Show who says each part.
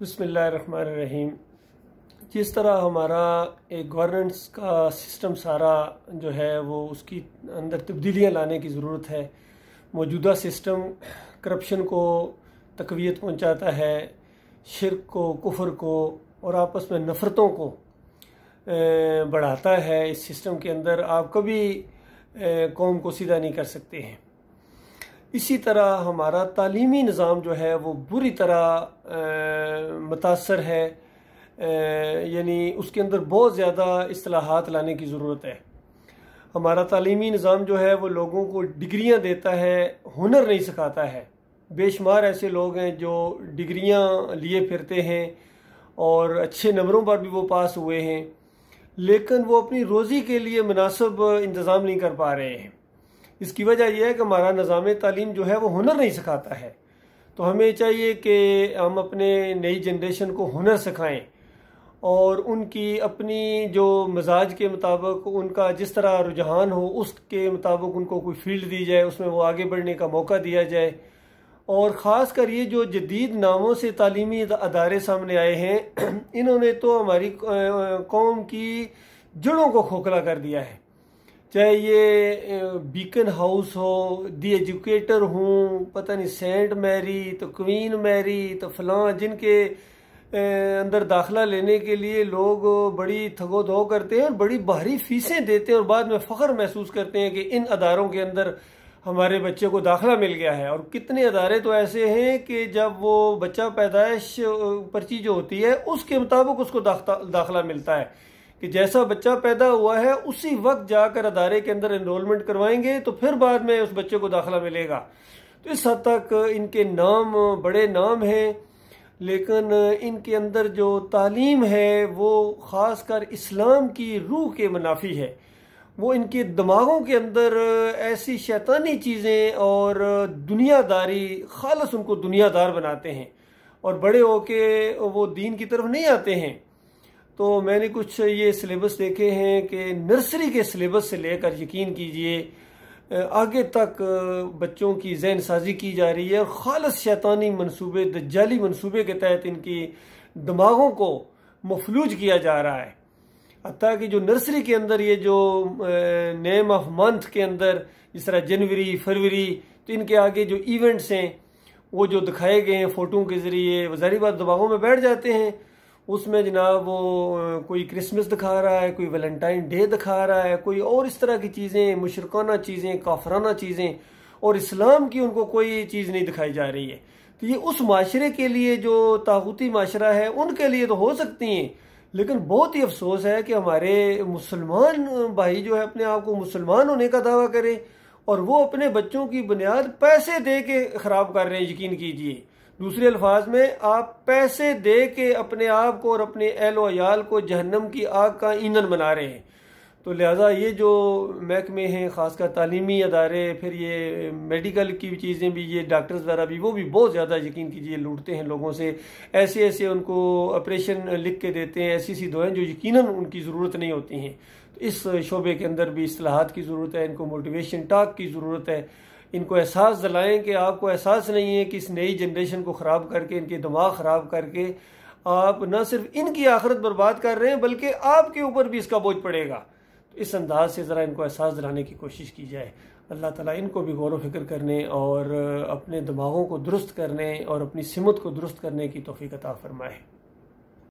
Speaker 1: बिस्मिल्लाहिर्रहमानिर्रहीम। जिस तरह हमारा एक गवर्नेंस का सिस्टम सारा जो है वो उसकी अंदर तब्दीलियाँ लाने की ज़रूरत है। मौजूदा सिस्टम करप्शन को तक़वियत पहुँचाता है, शिर्क को, कुफ्र को और आपस में नफ़रतों को बढ़ाता है। इस सिस्टम के अंदर आप कभी कौम को सीधा नहीं कर सकते हैं। इसी तरह हमारा तालीमी निज़ाम जो है वो बुरी तरह मुतासर है, यानी उसके अंदर बहुत ज़्यादा इस्लाहात लाने की ज़रूरत है। हमारा तालीमी निज़ाम जो है वो लोगों को डिग्रियां देता है, हुनर नहीं सिखाता है। बेशुमार ऐसे लोग हैं जो डिग्रियां लिए फिरते हैं और अच्छे नंबरों पर भी वो पास हुए हैं, लेकिन वो अपनी रोज़ी के लिए मुनासिब इंतज़ाम नहीं कर पा रहे हैं। इसकी वजह यह है कि हमारा निज़ाम तालीम जो है वो हुनर नहीं सिखाता है। तो हमें चाहिए कि हम अपने नई जनरेशन को हुनर सिखाएं और उनकी अपनी जो मिजाज के मुताबिक उनका जिस तरह रुझान हो उसके मुताबिक उनको कोई फील्ड दी जाए, उसमें वो आगे बढ़ने का मौका दिया जाए। और ख़ास कर ये जो जदीद नामों से तालीमी अदारे सामने आए हैं, इन्होंने तो हमारी कौम की जड़ों को खोखला कर दिया है। चाहे ये बीकन हाउस हो, दी एजुकेटर हूँ, पता नहीं सेंट मैरी तो क्वीन मैरी तो फलां, जिनके अंदर दाखिला लेने के लिए लोग बड़ी थगोदो करते हैं और बड़ी भारी फीसें देते हैं और बाद में फ़ख्र महसूस करते हैं कि इन अदारों के अंदर हमारे बच्चे को दाखिला मिल गया है। और कितने अदारे तो ऐसे हैं कि जब वो बच्चा पैदाइश पर्ची जो होती है उसके मुताबिक उसको दाखिला मिलता है कि जैसा बच्चा पैदा हुआ है उसी वक्त जाकर अदारे के अंदर एनरोलमेंट करवाएंगे तो फिर बाद में उस बच्चे को दाखिला मिलेगा। तो इस हद तक इनके नाम बड़े नाम हैं, लेकिन इनके अंदर जो तालीम है वो ख़ास कर इस्लाम की रूह के मुनाफी है। वो इनके दिमागों के अंदर ऐसी शैतानी चीज़ें और दुनियादारी, खालस उनको दुनियादार बनाते हैं और बड़े होके वो दीन की तरफ नहीं आते हैं। तो मैंने कुछ ये सिलेबस देखे हैं कि नर्सरी के सिलेबस से लेकर यकीन कीजिए आगे तक बच्चों की ज़हन साजी की जा रही है और खालस शैतानी मंसूबे, दज्जाली मंसूबे के तहत इनकी दिमागों को मफलूज किया जा रहा है। हत्ता कि जो नर्सरी के अंदर ये जो नेम ऑफ मंथ के अंदर जिस तरह जनवरी, फरवरी, तो इनके आगे जो इवेंट्स हैं वो जो दिखाए गए हैं फ़ोटों के ज़रिए, वो ज़ाहिर बात दिमागों में बैठ जाते हैं। उसमें जनाब वो कोई क्रिसमस दिखा रहा है, कोई वैलेंटाइन डे दिखा रहा है, कोई और इस तरह की चीज़ें, मुशरकाना चीज़ें, काफराना चीज़ें, और इस्लाम की उनको कोई चीज़ नहीं दिखाई जा रही है। तो ये उस माशरे के लिए जो तागूती माशरा है उनके लिए तो हो सकती हैं, लेकिन बहुत ही अफसोस है कि हमारे मुसलमान भाई जो है अपने आप को मुसलमान होने का दावा करें और वो अपने बच्चों की बुनियाद पैसे दे के ख़राब कर रहे हैं। यकीन कीजिए, दूसरे अल्फाज में आप पैसे दे के अपने आप को और अपने अहलो अयाल को जहन्नम की आग का ईंधन बना रहे हैं। तो लिहाजा ये जो महकमे हैं, ख़ासकर तालीमी अदारे, फिर ये मेडिकल की चीज़ें भी, ये डॉक्टर्स वगैरह भी, वो भी बहुत ज़्यादा यकीन कीजिए लूटते हैं लोगों से। ऐसे ऐसे उनको ऑपरेशन लिख के देते हैं, ऐसी ऐसी दवाएं जो यकीनन उनकी ज़रूरत नहीं होती हैं। तो इस शोबे के अंदर भी इस्लाहात की ज़रूरत है, इनको मोटिवेशन टॉक की ज़रूरत है। इनको एहसास दिलाएं कि आपको एहसास नहीं है कि इस नई जनरेशन को ख़राब करके, इनके दिमाग ख़राब करके आप न सिर्फ इनकी आखिरत बर्बाद कर रहे हैं बल्कि आपके ऊपर भी इसका बोझ पड़ेगा। तो इस अंदाज से ज़रा इनको एहसास दिलाने की कोशिश की जाए। अल्लाह ताला इनको भी गौर व फिक्र करने और अपने दिमागों को दुरुस्त करने और अपनी सिमत को दुरुस्त करने की तौफीक अता फरमाए।